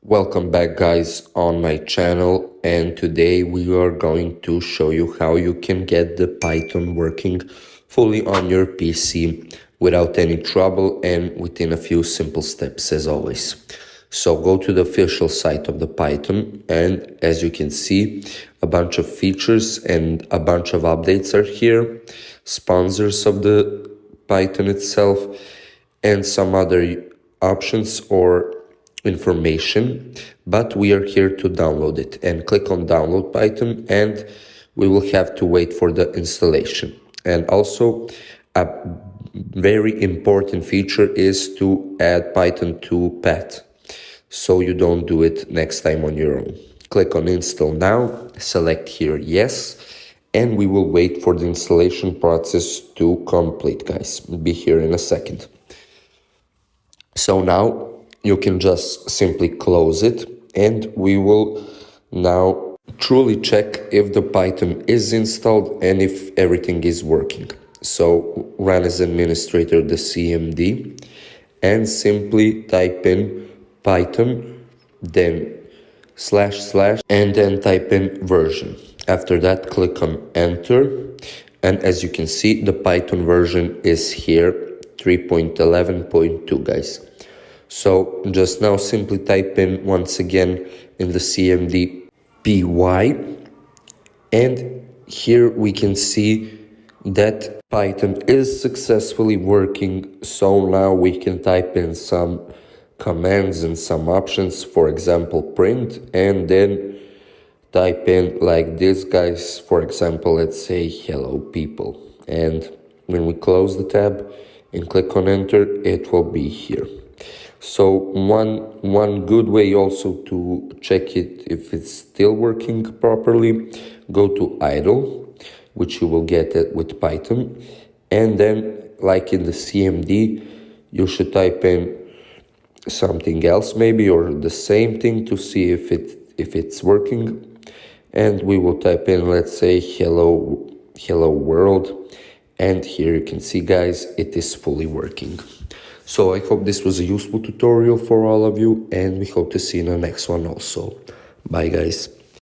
Welcome back guys on my channel, and today we are going to show you how you can get the Python working fully on your PC without any trouble and within a few simple steps as always. So go to the official site of the Python, and as you can see, a bunch of features and a bunch of updates are here, sponsors of the Python itself, and some other options or information, but we are here to download it, and click on download Python, and we will have to wait for the installation. And also a very important feature is to add Python to path, so you don't do it next time on your own. Click on install now, select here yes, and we will wait for the installation process to complete, guys. Be here in a second. So now you can just simply close it, and we will now truly check if the Python is installed and if everything is working. So run as administrator the cmd and simply type in Python, then / and then type in version. After that, click on enter, and as you can see, the Python version is here, 3.11.2, guys. So just now simply type in once again in the cmd py, and here we can see that Python is successfully working. So now we can type in some commands and some options, for example print, and then type in like this, guys. For example, let's say hello people, and when we close the tab and click on enter, it will be here. So one good way also to check it if it's still working properly, go to idle, which you will get it with Python, and then like in the cmd you should type in something else maybe, or the same thing, to see if it's working. And we will type in, let's say, hello world, and here you can see, guys, it is fully working. So I hope this was a useful tutorial for all of you, and we hope to see you in the next one also. Bye guys.